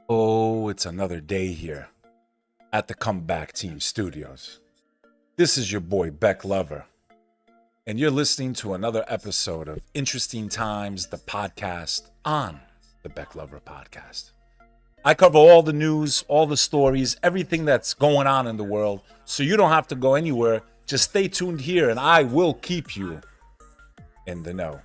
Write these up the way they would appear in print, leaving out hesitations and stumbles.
Oh, it's another day here at the Comeback Team Studios. This is your boy Bek Lover, and you're listening to another episode of Interesting Times, the podcast on the Bek Lover Podcast. I cover all the news, all the stories, everything that's going on in the world, so you don't have to go anywhere. Just stay tuned here, and I will keep you in the know.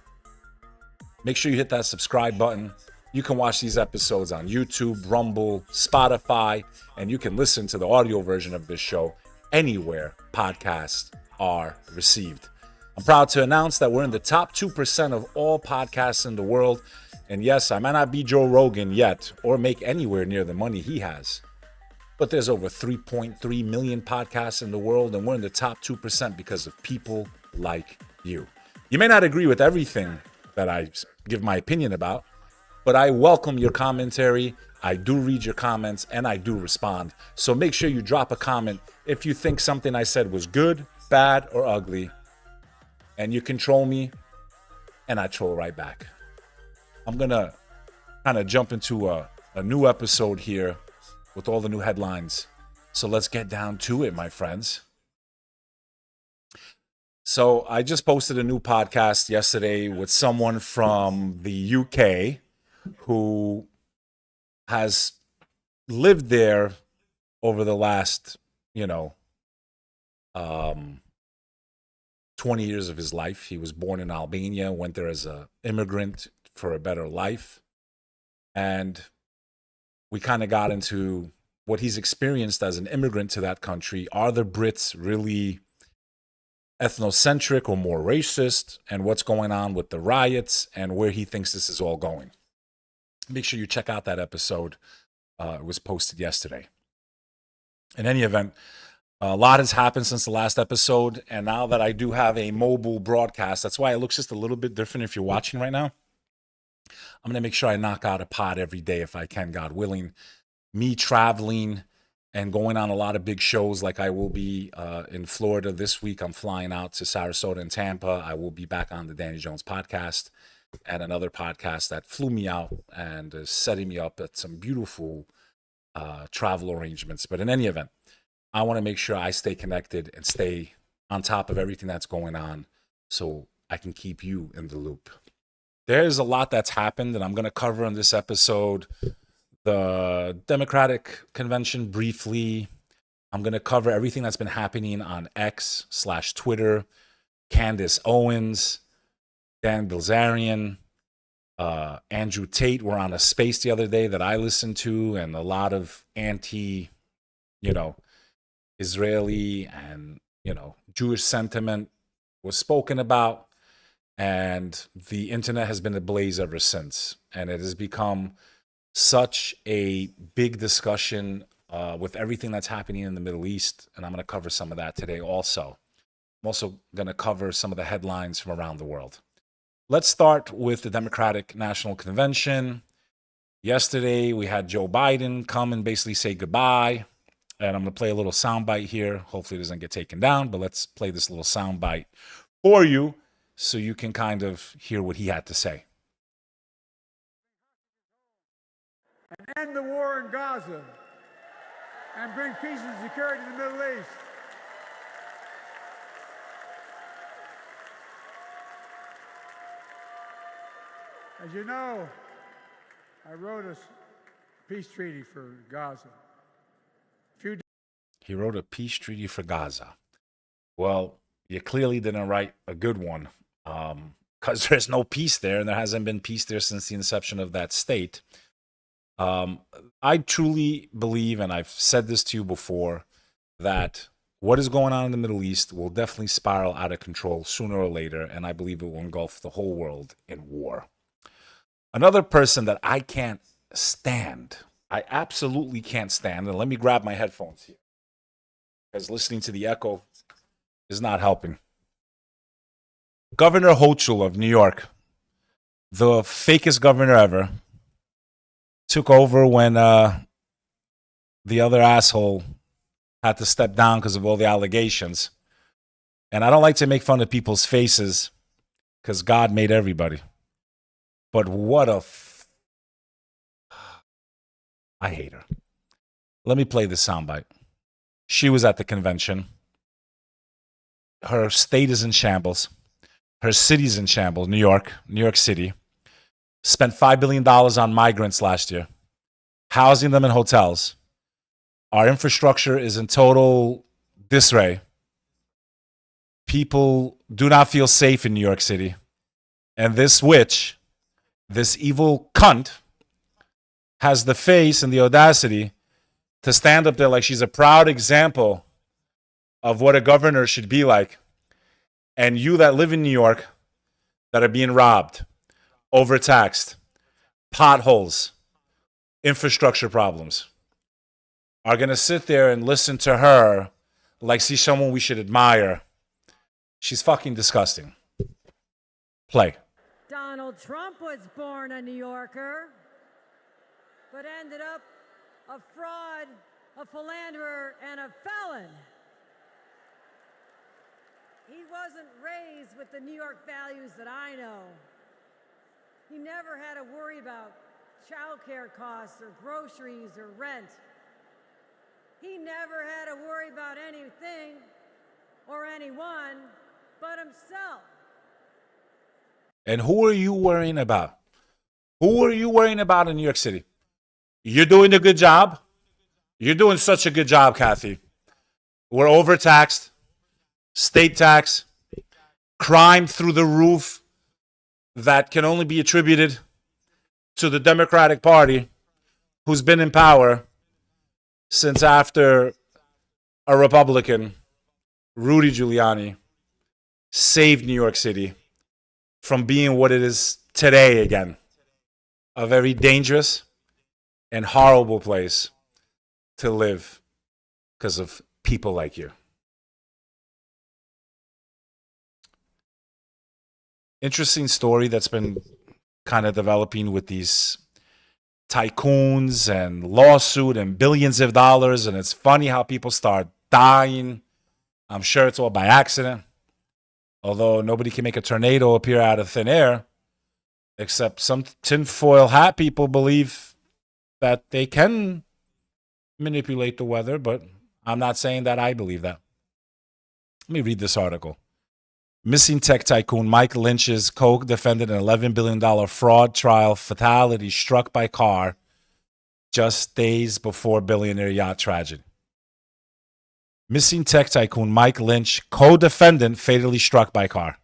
Make sure you hit that subscribe button. You can watch these episodes on YouTube, Rumble, Spotify, and you can listen to the audio version of this show anywhere podcasts are received. I'm proud to announce that we're in the top 2% of all podcasts in the world. And yes, I might not be Joe Rogan yet or make anywhere near the money he has. But there's over 3.3 million podcasts in the world, and we're in the top 2% because of people like you. You may not agree with everything that I give my opinion about, but I welcome your commentary. I do read your comments and I do respond. So make sure you drop a comment if you think something I said was good, bad, or ugly. And you can troll me and I troll right back. I'm going to kind of jump into a new episode here with all the new headlines. So let's get down to it, my friends. So I just posted a new podcast yesterday with someone from the UK who has lived there over the last, 20 years of his life. He was born in Albania, went there as an immigrant for a better life. And we kind of got into what he's experienced as an immigrant to that country. Are the Brits really ethnocentric or more racist? And what's going on with the riots and where he thinks this is all going? Make sure you check out that episode. It was posted yesterday. In any event, a lot has happened since the last episode. And now that I do have a mobile broadcast, that's why it looks just a little bit different if you're watching right now. I'm going to make sure I knock out a pod every day if I can, God willing. Me traveling and going on a lot of big shows, like I will be in Florida this week. I'm flying out to Sarasota and Tampa. I will be back on the Danny Jones podcast and another podcast that flew me out and is setting me up at some beautiful travel arrangements. But in any event, I want to make sure I stay connected and stay on top of everything that's going on so I can keep you in the loop. There's a lot that's happened, and I'm going to cover in this episode the Democratic Convention briefly. I'm going to cover everything that's been happening on X/Twitter, Candace Owens, Dan Bilzerian, Andrew Tate were on a space the other day that I listened to, and a lot of Israeli and, Jewish sentiment was spoken about, and the internet has been ablaze ever since. And it has become such a big discussion with everything that's happening in the Middle East, and I'm going to cover some of that today also. I'm also going to cover some of the headlines from around the world. Let's start with the Democratic National Convention. Yesterday, we had Joe Biden come and basically say goodbye. And I'm going to play a little soundbite here. Hopefully it doesn't get taken down, but let's play this little soundbite for you so you can kind of hear what he had to say. And end the war in Gaza and bring peace and security in the Middle East. As you know, I wrote a peace treaty for Gaza. He wrote a peace treaty for Gaza. Well, you clearly didn't write a good one because there's no peace there, and there hasn't been peace there since the inception of that state. I truly believe, and I've said this to you before, that what is going on in the Middle East will definitely spiral out of control sooner or later, and I believe it will engulf the whole world in war. Another person that I can't stand, I absolutely can't stand, and let me grab my headphones here, because listening to the echo is not helping. Governor Hochul of New York, the fakest governor ever, took over when the other asshole had to step down because of all the allegations. And I don't like to make fun of people's faces because God made everybody. But I hate her. Let me play this soundbite. She was at the convention. Her state is in shambles. Her city's in shambles. New York City. Spent $5 billion on migrants last year, housing them in hotels. Our infrastructure is in total disarray. People do not feel safe in New York City. And this witch, this evil cunt, has the face and the audacity to stand up there like she's a proud example of what a governor should be like. And you that live in New York that are being robbed, overtaxed, potholes, infrastructure problems, are going to sit there and listen to her like she's someone we should admire. She's fucking disgusting. Play. Donald Trump was born a New Yorker, but ended up a fraud, a philanderer, and a felon. He wasn't raised with the New York values that I know. He never had to worry about childcare costs or groceries or rent. He never had to worry about anything or anyone but himself. And who are you worrying about? Who are you worrying about in New York City? You're doing a good job. You're doing such a good job, Kathy. We're overtaxed, state tax, crime through the roof that can only be attributed to the Democratic Party, who's been in power since after a Republican, Rudy Giuliani, saved New York City from being what it is today again. A very dangerous and horrible place to live because of people like you. Interesting story that's been kind of developing with these tycoons and lawsuit and billions of dollars. And it's funny how people start dying. I'm sure it's all by accident. Although nobody can make a tornado appear out of thin air, except some tinfoil hat people believe that they can manipulate the weather, but I'm not saying that I believe that. Let me read this article. Missing tech tycoon Mike Lynch's co-defendant in an $11 billion fraud trial fatality struck by car just days before billionaire yacht tragedy. Missing tech tycoon Mike Lynch, co-defendant, fatally struck by car.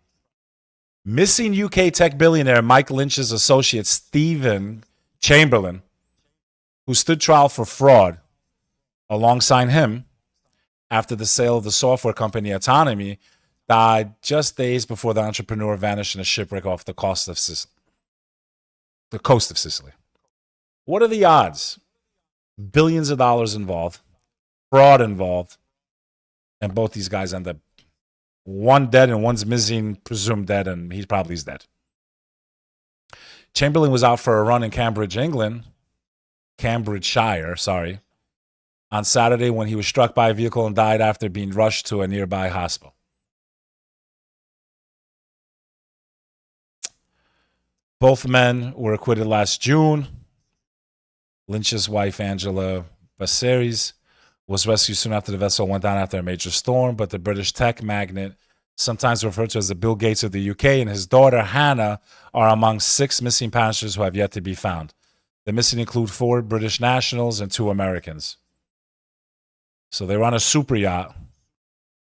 Missing UK tech billionaire Mike Lynch's associate Stephen Chamberlain, who stood trial for fraud alongside him after the sale of the software company Autonomy, died just days before the entrepreneur vanished in a shipwreck off the coast of Sicily. What are the odds? Billions of dollars involved, fraud involved, and both these guys end up one dead and one's missing, presumed dead, and he probably is dead. Chamberlain was out for a run in Cambridgeshire, on Saturday when he was struck by a vehicle and died after being rushed to a nearby hospital. Both men were acquitted last June. Lynch's wife, Angela Baseris, was rescued soon after the vessel went down after a major storm, but the British tech magnate, sometimes referred to as the Bill Gates of the UK, and his daughter, Hannah, are among 6 missing passengers who have yet to be found. The missing include 4 British nationals and 2 Americans. So they were on a super yacht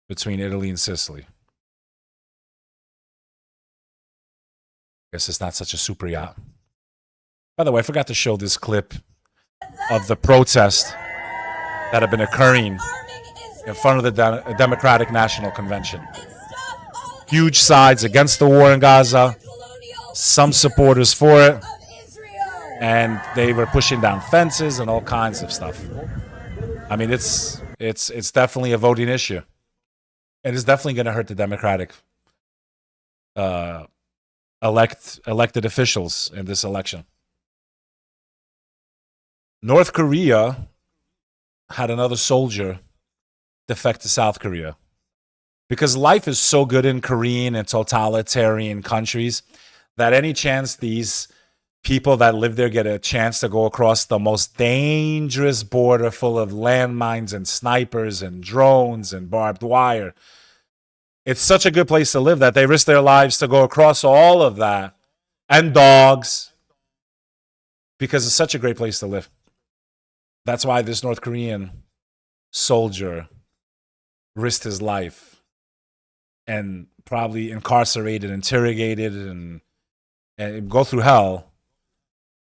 between Italy and Sicily. Guess it's not such a super yacht. By the way, I forgot to show this clip of the protest that have been occurring in front of the Democratic National Convention. Huge sides against the war in Gaza, some supporters for it, and they were pushing down fences and all kinds of stuff. I mean, it's definitely a voting issue. It is definitely going to hurt the Democratic elected officials in this election. North Korea had another soldier defect to South Korea. Because life is so good in Korean and totalitarian countries that any chance these people that live there get a chance to go across the most dangerous border full of landmines and snipers and drones and barbed wire. It's such a good place to live that they risk their lives to go across all of that, and dogs, because it's such a great place to live. That's why this North Korean soldier risked his life and probably incarcerated, interrogated, and go through hell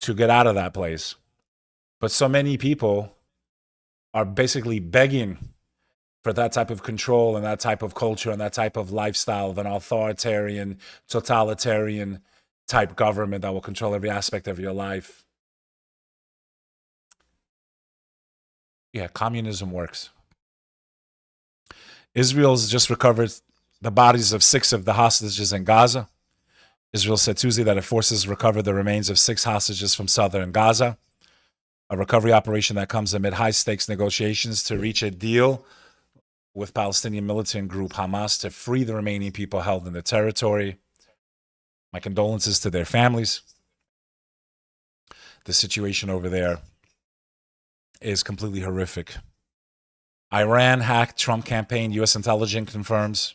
to get out of that place. But so many people are basically begging for that type of control and that type of culture and that type of lifestyle of an authoritarian, totalitarian type government that will control every aspect of your life. Yeah, communism works. Israel's just recovered the bodies of 6 of the hostages in Gaza. Israel said Tuesday that its forces recovered the remains of 6 hostages from southern Gaza, a recovery operation that comes amid high-stakes negotiations to reach a deal with Palestinian militant group Hamas to free the remaining people held in the territory. My condolences to their families. The situation over there is completely horrific. Iran hacked Trump campaign, U.S. intelligence confirms.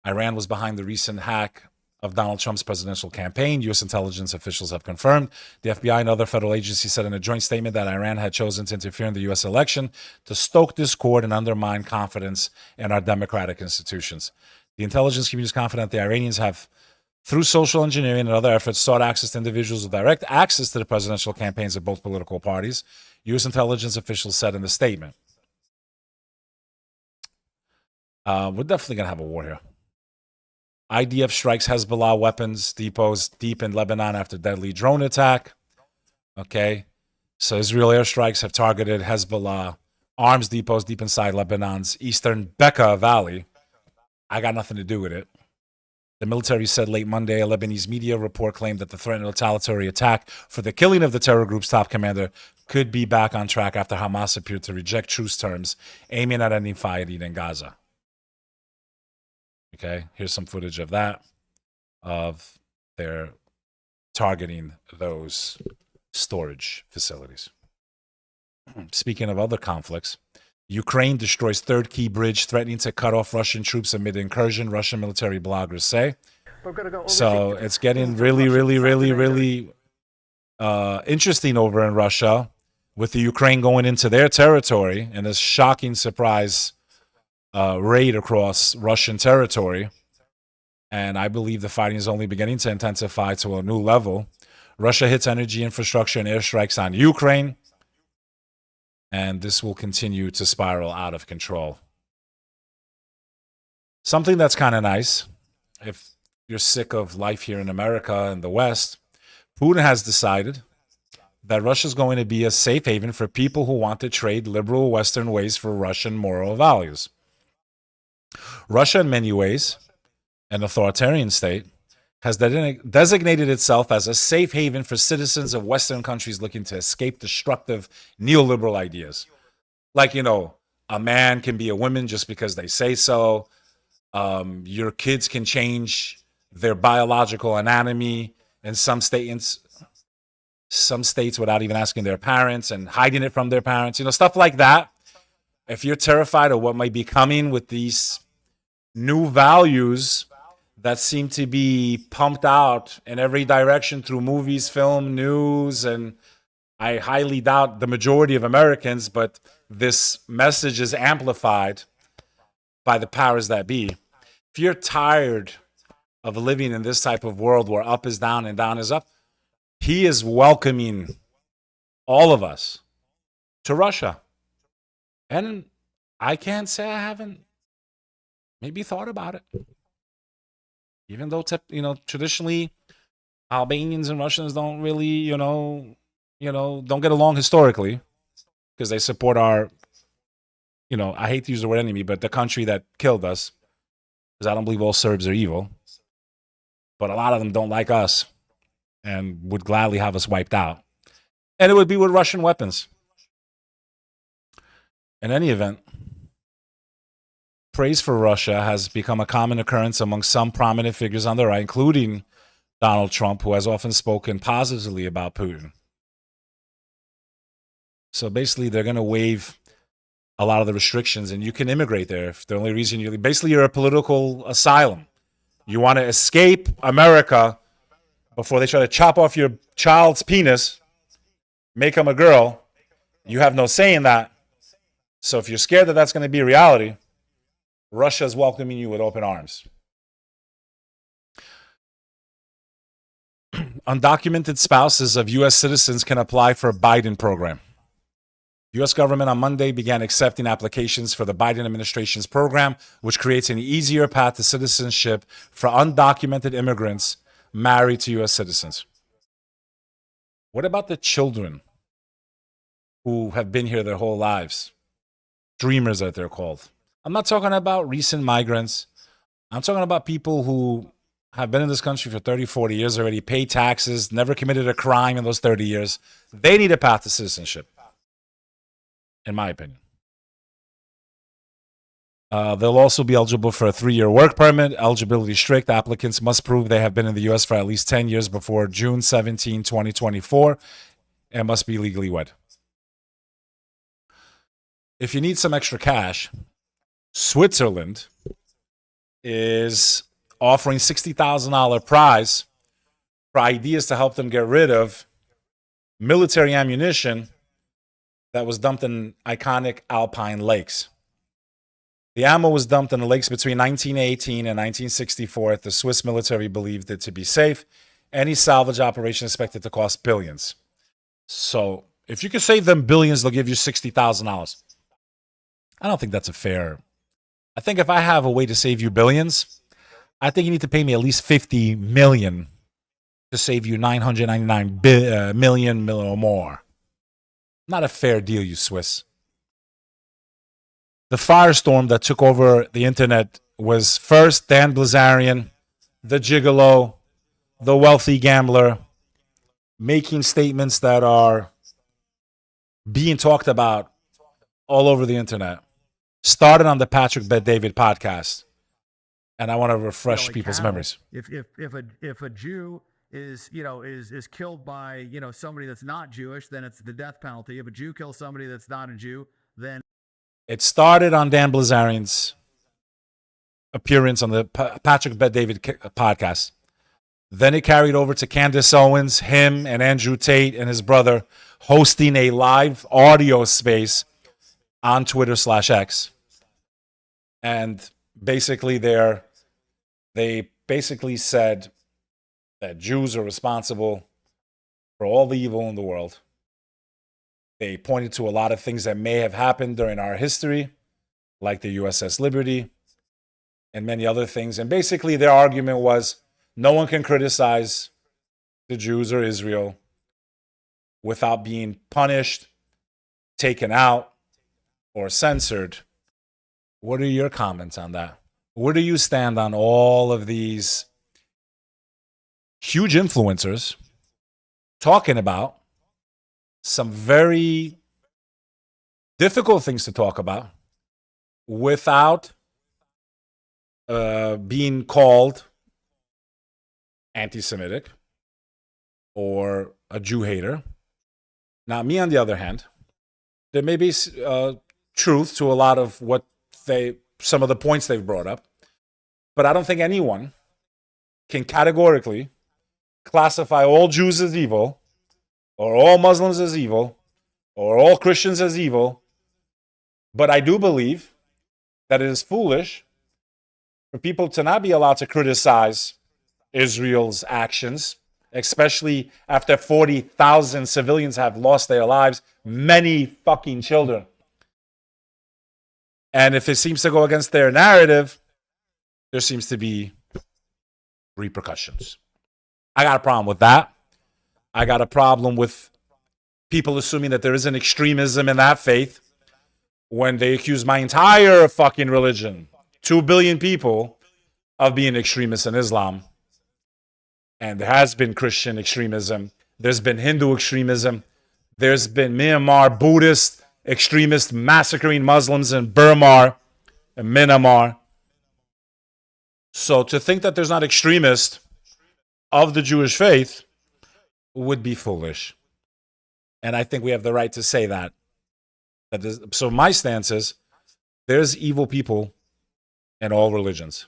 Iran was behind the recent hack of Donald Trump's presidential campaign. U.S. intelligence officials have confirmed. The FBI and other federal agencies said in a joint statement that Iran had chosen to interfere in the U.S. election to stoke discord and undermine confidence in our democratic institutions. The intelligence community is confident the Iranians have, through social engineering and other efforts, sought access to individuals with direct access to the presidential campaigns of both political parties, U.S. intelligence officials said in the statement. We're definitely going to have a war here. IDF strikes Hezbollah weapons depots deep in Lebanon after deadly drone attack. Okay. So Israel airstrikes have targeted Hezbollah arms depots deep inside Lebanon's eastern Bekaa Valley. I got nothing to do with it. The military said late Monday a Lebanese media report claimed that the threatened retaliatory attack for the killing of the terror group's top commander could be back on track after Hamas appeared to reject truce terms aiming at ending fighting in Gaza. Okay, here's some footage of that, of their targeting those storage facilities. Speaking of other conflicts, Ukraine destroys third key bridge, threatening to cut off Russian troops amid incursion, Russian military bloggers say. So it's getting really interesting over in Russia, with the Ukraine going into their territory and this shocking surprise raid across Russian territory. And I believe the fighting is only beginning to intensify to a new level. Russia hits energy infrastructure and airstrikes on Ukraine. And this will continue to spiral out of control. Something that's kind of nice, if you're sick of life here in America and the West, Putin has decided that Russia's going to be a safe haven for people who want to trade liberal Western ways for Russian moral values. Russia, in many ways, an authoritarian state, has designated itself as a safe haven for citizens of Western countries looking to escape destructive neoliberal ideas. Like, a man can be a woman just because they say so. Your kids can change their biological anatomy in some states without even asking their parents and hiding it from their parents, stuff like that. If you're terrified of what might be coming with these new values that seem to be pumped out in every direction through movies, film, news, and I highly doubt the majority of Americans, but this message is amplified by the powers that be. If you're tired of living in this type of world where up is down and down is up, he is welcoming all of us to Russia. And I can't say I haven't maybe thought about it. Even though, traditionally Albanians and Russians don't really, don't get along historically because they support our, I hate to use the word enemy, but the country that killed us, because I don't believe all Serbs are evil. But a lot of them don't like us and would gladly have us wiped out. And it would be with Russian weapons. In any event, praise for Russia has become a common occurrence among some prominent figures on the right, including Donald Trump, who has often spoken positively about Putin. So basically, they're going to waive a lot of the restrictions, and you can immigrate there. If the only reason you're a political asylum. You want to escape America before they try to chop off your child's penis, make him a girl. You have no say in that. So if you're scared that that's going to be a reality, Russia is welcoming you with open arms. Undocumented spouses of U.S. citizens can apply for a Biden program. U.S. government on Monday began accepting applications for the Biden administration's program, which creates an easier path to citizenship for undocumented immigrants married to U.S. citizens. What about the children who have been here their whole lives? Dreamers, that they're called. I'm not talking about recent migrants. I'm talking about people who have been in this country for 30, 40 years already, paid taxes, never committed a crime in those 30 years. They need a path to citizenship, in my opinion. They'll also be eligible for a 3-year work permit. Eligibility strict. Applicants must prove they have been in the U.S. for at least 10 years before June 17, 2024, and must be legally wed. If you need some extra cash, Switzerland is offering $60,000 prize for ideas to help them get rid of military ammunition that was dumped in iconic alpine lakes. The ammo was dumped in the lakes between 1918 and 1964. The Swiss military believed it to be safe. Any salvage operation expected to cost billions. So if you can save them billions, they'll give you $60,000. I don't think that's a fair. I think if I have a way to save you billions, I think you need to pay me at least $50 million to save you $999 million or more. Not a fair deal, you Swiss. The firestorm that took over the internet was first Dan Bilzerian, the gigolo, the wealthy gambler, making statements that are being talked about all over the internet. Started on the Patrick Bet David podcast. And I want to refresh people's memories. If a Jew is killed by somebody that's not Jewish, then it's the death penalty. If a Jew kills somebody that's not a Jew, then it started on Dan Bilzerian's appearance on the Patrick Bet David podcast. Then it carried over to Candace Owens, him and Andrew Tate and his brother hosting a live audio space on Twitter/X. And basically they basically said that Jews are responsible for all the evil in the world. They pointed to a lot of things that may have happened during our history, like the USS Liberty and many other things. And basically their argument was no one can criticize the Jews or Israel without being punished, taken out, or censored. What are your comments on that? Where do you stand on all of these huge influencers talking about some very difficult things to talk about without being called anti-Semitic or a Jew hater? Now, me on the other hand, there may be truth to a lot of what some of the points they've brought up, but I don't think anyone can categorically classify all Jews as evil, or all Muslims as evil, or all Christians as evil. But I do believe that it is foolish for people to not be allowed to criticize Israel's actions, especially after 40,000 civilians have lost their lives, many fucking children. And if it seems to go against their narrative, there seems to be repercussions. I got a problem with that. I got a problem with people assuming that there is an extremism in that faith when they accuse my entire fucking religion, 2 billion people, of being extremists in Islam. And there has been Christian extremism. There's been Hindu extremism. There's been Myanmar Buddhist extremists massacring Muslims in Burma and Myanmar. So to think that there's not extremists of the Jewish faith would be foolish. And I think we have the right to say that. So my stance is there's evil people in all religions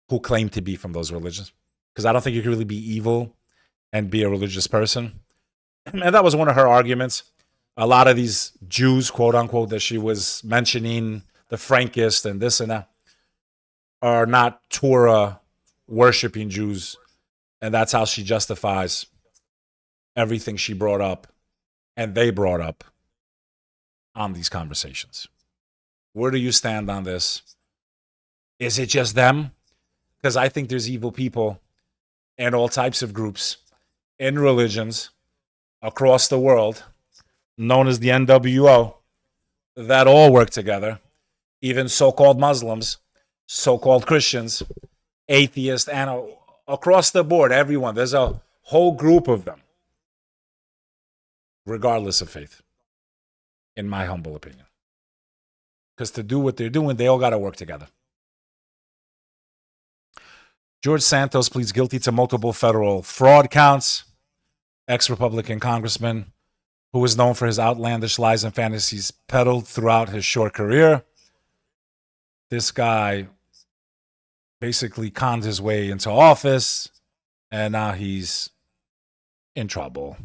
who claim to be from those religions. Because I don't think you can really be evil and be a religious person. And that was one of her arguments. A lot of these Jews, quote unquote, that she was mentioning, the Frankists and this and that, are not Torah worshiping Jews. And that's how she justifies everything she brought up and they brought up on these conversations. Where do you stand on this? Is it just them? Because I think there's evil people in all types of groups, in religions, across the world, known as the NWO, that all work together. Even so-called Muslims, so-called Christians, atheists, and across the board, everyone. There's a whole group of them, regardless of faith, in my humble opinion. Because to do what they're doing, they all got to work together. George Santos pleads guilty to multiple federal fraud counts. Ex-Republican congressman who was known for his outlandish lies and fantasies peddled throughout his short career. This guy basically conned his way into office, and now he's in trouble.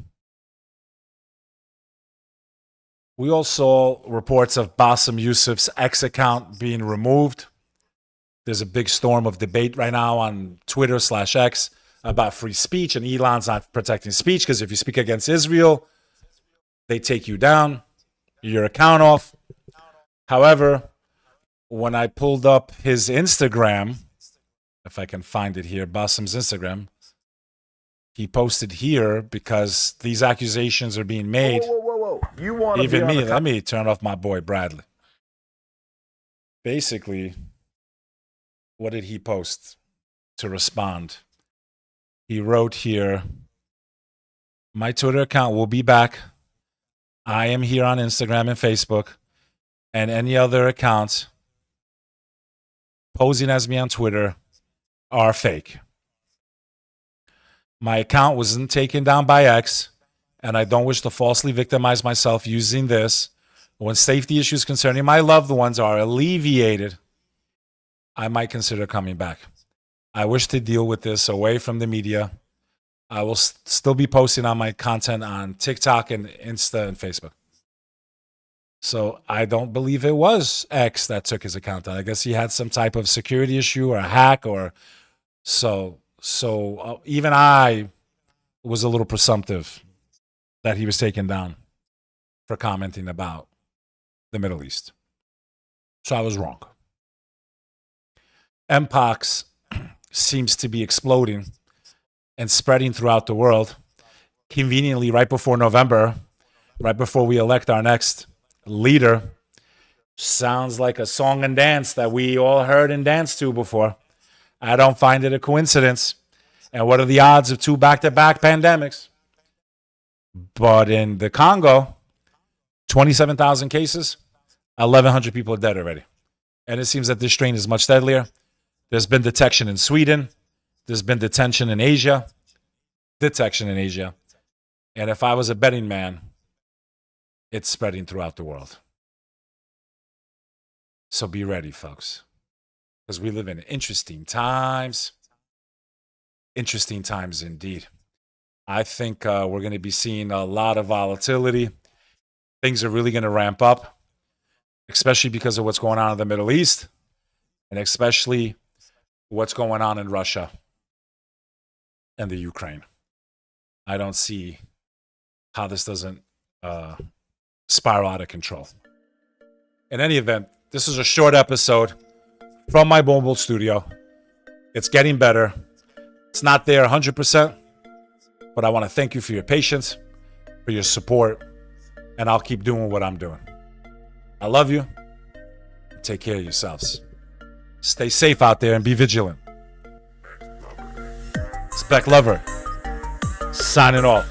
We all saw reports of Bassem Youssef's X account being removed. There's a big storm of debate right now on Twitter/X about free speech, and Elon's not protecting speech because if you speak against Israel, they take you down, your account off. However, when I pulled up his Instagram, if I can find it here, Bassem's Instagram, he posted here because these accusations are being made. Whoa. You want even me, let me turn off my boy Bradley. Basically, what did he post to respond? He wrote here, my Twitter account will be back. I am here on Instagram and Facebook, and any other accounts posing as me on Twitter are fake. My account wasn't taken down by X, and I don't wish to falsely victimize myself using this. When safety issues concerning my loved ones are alleviated, I might consider coming back. I wish to deal with this away from the media. I will still be posting on my content on TikTok and Insta and Facebook. So I don't believe it was X that took his account down. I guess he had some type of security issue or a hack or so even I was a little presumptive that he was taken down for commenting about the Middle East. So I was wrong. Mpox seems to be exploding and spreading throughout the world. Conveniently, right before November, right before we elect our next leader, sounds like a song and dance that we all heard and danced to before. I don't find it a coincidence. And what are the odds of 2 back-to-back pandemics? But in the Congo, 27,000 cases, 1,100 people are dead already. And it seems that this strain is much deadlier. There's been detection in Sweden. There's been detection in Asia. And if I was a betting man, it's spreading throughout the world. So be ready, folks. Because we live in interesting times. Interesting times indeed. I think we're going to be seeing a lot of volatility. Things are really going to ramp up, especially because of what's going on in the Middle East, and especially what's going on in Russia and the Ukraine. I don't see how this doesn't spiral out of control. In any event, this is a short episode from my mobile studio. It's getting better. It's not there 100%, but I want to thank you for your patience, for your support, and I'll keep doing what I'm doing. I love you. Take care of yourselves. Stay safe out there and be vigilant. It's Bek Lover, signing off.